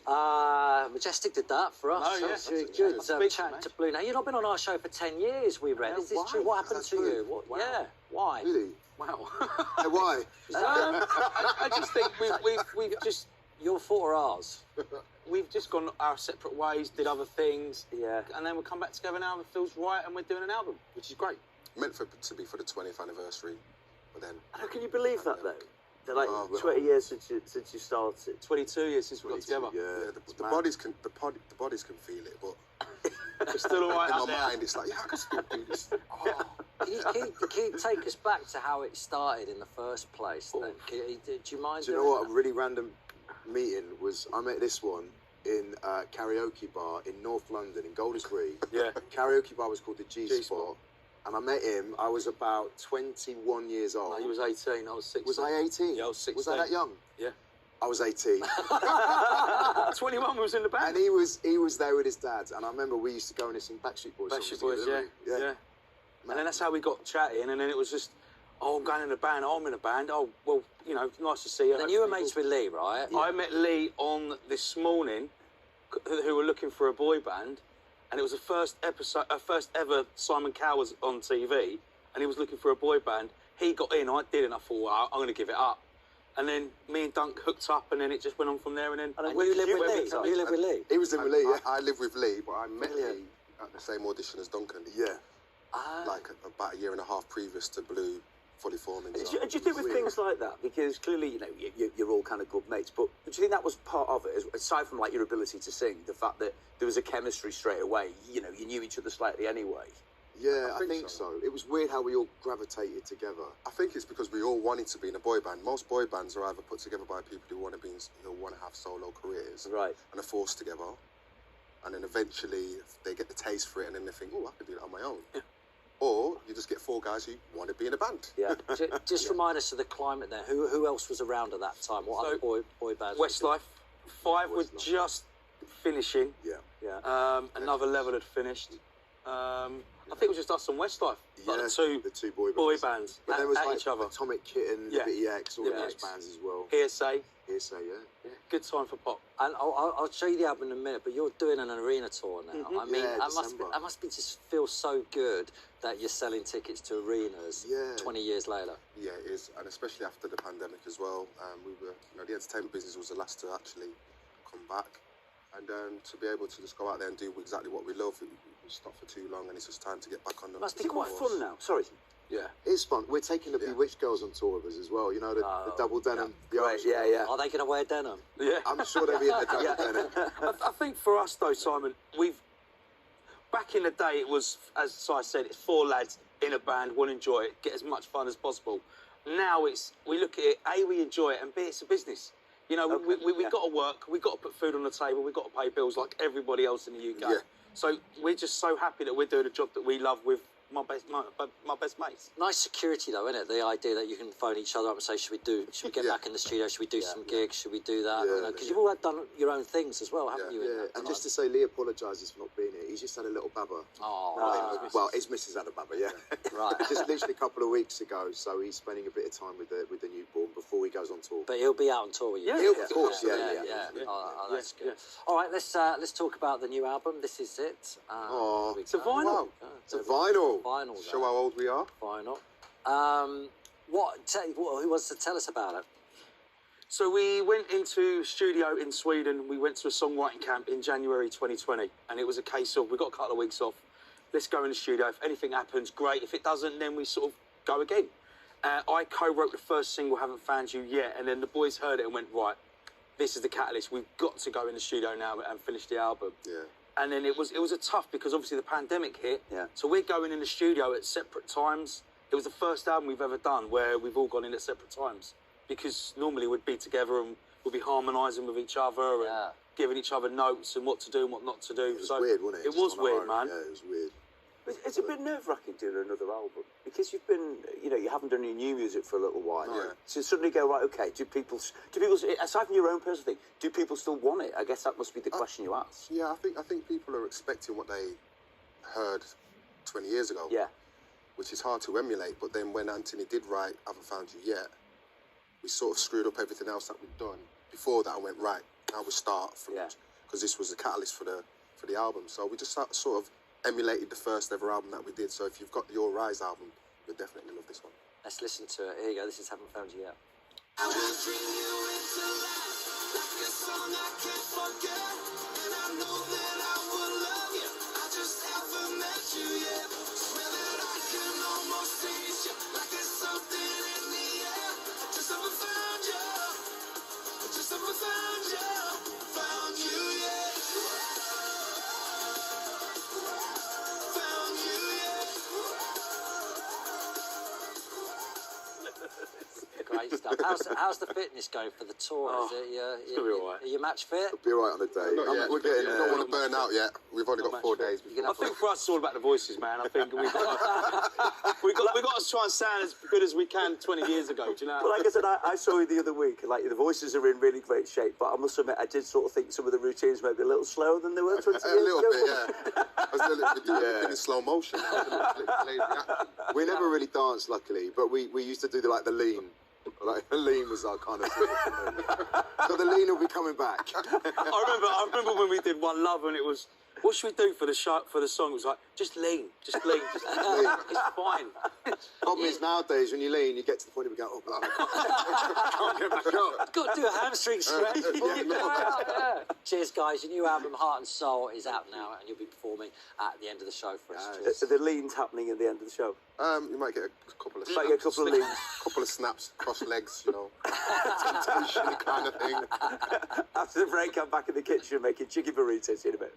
Majestic did that for us. Oh, yeah. That's That's good. good. Chatting to Blue. Now, you've not been on our show for 10 years, we read. Is this why? true? What happened That's to true. you? What, Wow. Yeah, why? Really? Wow. Why? I just think we've just Your fault or ours? we've just gone our separate ways, did other things, Yeah. and then we'll come back together now. It feels right, and we're doing an album, which is great. Meant to be for the 20th anniversary, but then How can you believe that, though? That, like, Oh, well. 20 years since you started. 22 years since we got together. Yeah, the bodies can the bodies can feel it, but We're still all right in out my there. mind it's like, yeah, I can still do this. Oh. Can you take us back to how it started in the first place? Then? Do you mind? Do you know what? A really random meeting was. I met this one in a karaoke bar in North London, in Golders Green. Yeah. Karaoke bar was called the G G-Spot. Spot. And I met him, I was about 21 years old. No, he was 18, I was 16. Was I 18? Yeah, I was 16. Was I that young? Yeah. I was 18. 21 was in the band. And he was there with his dad. And I remember we used to go and sing Backstreet Boys songs Backstreet Boys, together, yeah. didn't we? Yeah. And then that's how we got chatting, and then it was just, oh, I'm going in a band, oh, I'm in a band, oh, well, you know, nice to see you. Then you were mates with Lee, right? I met Lee on this morning, who were looking for a boy band, and it was the first ever Simon Cowell was on TV, and he was looking for a boy band. He got in, I didn't. I thought, well, I'm going to give it up. And then me and Dunk hooked up, and then it just went on from there. And then And you live with Lee? You live with Lee? He was in with Lee, yeah. I live with Lee, but I met Lee at the same audition as Duncan. Yeah. Like about a year and a half previous to Blue fully forming. Do So. you think with things like that, because clearly, you know, you're all kind of good mates, but do you think that was part of it, aside from like your ability to sing, the fact that there was a chemistry straight away, you know, you knew each other slightly anyway? Yeah, I I think think so. so. It was weird how we all gravitated together. I think it's because we all wanted to be in a boy band. Most boy bands are either put together by people who want to have solo careers, Right. and are forced together, and then eventually they get the taste for it, and then they think, oh, I could do that on my own. Yeah. Or you just get four guys who want to be in a band. Yeah. Just remind us of the climate there. Who else was around at that time? What other boy bands? Westlife, Five were Westlife. just finishing. Yeah. Yeah. Another level had finished. I think it was just us and Westlife, like Yeah, the two boy bands. But there was at like each other. Atomic Kitten, Yeah. Bitty X, all Yeah. those bands as well. Hearsay, Hearsay, yeah. good time for pop. And I'll show you the album in a minute, but you're doing an arena tour now. I mean, Yeah, that must be just feel so good that you're selling tickets to arenas Yeah. 20 years later. Yeah, it is, and especially after the pandemic as well. We were, the entertainment business was the last to actually come back, and to be able to just go out there and do exactly what we love. We stopped for too long, and it's just time to get back on the. Must be It's quite course. fun now. Sorry. Yeah. It's fun. We're taking the Bewitched girls on tour with us as well. You know, the double denim. The Right, Irish yeah, girls. yeah. Are they going to wear denim? Yeah. I'm sure they'll be in the double denim. I think for us though, Simon, back in the day it was, as I said, it's four lads in a band, we'll enjoy it, get as much fun as possible. Now we look at it, A, we enjoy it, and B, it's a business. You know, we've got to work, we've got to put food on the table, we've got to pay bills like everybody else in the UK. Yeah. So we're just so happy that we're doing a job that we love with my best mates. Nice security though, isn't it? The idea that you can phone each other up and say, should we get back in the studio? Should we do some gigs? Should we do that? Yeah, Because you've all done your own things as well, haven't you? in Yeah, that and time? just to say, Lee apologises for not being here. He's just had a little baba. Oh, Well, his missus had a baba, yeah. right. Just literally a couple of weeks ago, so he's spending a bit of time with the newborn before he goes on tour. But he'll be out on tour with you. Yeah, He'll, of course, yeah. Oh, that's good. Yeah. All right, let's talk about the new album. This is it. Oh, It's a vinyl. Wow. Oh, It's a vinyl. Vinyl. Show how old we are. Vinyl. Who wants to tell us about it? So we went into studio in Sweden. We went to a songwriting camp in January 2020, and it was a case of we got a couple of weeks off. Let's go in the studio. If anything happens, great. If it doesn't, then we sort of go again. I co-wrote the first single, "Haven't Found You Yet," and then the boys heard it and went, right, this is the catalyst. We've got to go in the studio now and finish the album. Yeah. And then it was a tough because obviously the pandemic hit. Yeah. So we're going in the studio at separate times. It was the first album we've ever done where we've all gone in at separate times, because normally we'd be together and we'd be harmonising with each other and giving each other notes and what to do and what not to do. It was weird, wasn't it? It was Just on weird, our own. man. Yeah, it was weird. It's a bit nerve-wracking doing another album because you've been, you haven't done any new music for a little while. Yeah. So suddenly go, right, okay, do people, aside from your own personal thing, do people still want it? I guess that must be the question you ask. Yeah, I think people are expecting what they heard 20 years ago. Yeah. Which is hard to emulate. But then when Anthony did write "Haven't Found You Yet," we sort of screwed up everything else that we'd done before that and went, right, how we start from, Yeah. because this was the catalyst for the album. So we just sort of emulated the first ever album that we did. So if you've got the All Rise album, you'll definitely love this one. Let's listen to it. Here you go. This is Haven't Found You Yet. I will bring you into life like a song I can't forget, and I know that I will love you. I just haven't met you yet. Swear that I can almost taste you like there's something in the air. Just haven't found you. Just haven't found you. Found you yet. Found you yet. Great stuff. How's the fitness going for the tour? Is it gonna be all right. Are you match fit? Be all right on the day. Not yet. We're getting We don't want to burn out yet. We've only got 4 days. You're gonna I have think for us it's all about the voices, man. I think we got to try and sound as good as we can 20 years ago. Do you know? But like I said, I saw you the other week. Like the voices are in really great shape, but I must admit, I did sort of think some of the routines may be a little slower than they were 20 years A little ago. bit, yeah. I was a little bit in slow motion. We never really danced, luckily, but we used to do the lean. Like the lean was our kind of thing. So the lean will be coming back. I remember when we did One Love, and it was, what should we do for the song? It was like, just lean, just lean. It's fine. Problem is nowadays when you lean, you get to the point where you go, oh, can't get back up. Got to do a hamstring stretch. Yeah. Cheers, guys. Your new album, Heart and Soul, is out now, and you'll be performing at the end of the show for us. Cheers. The lean's happening at the end of the show. You might get a couple of Might get a couple of leans. couple of snaps, cross legs, you know, temptation kind of thing. After the break, I'm back in the kitchen making chicken burritos in a bit.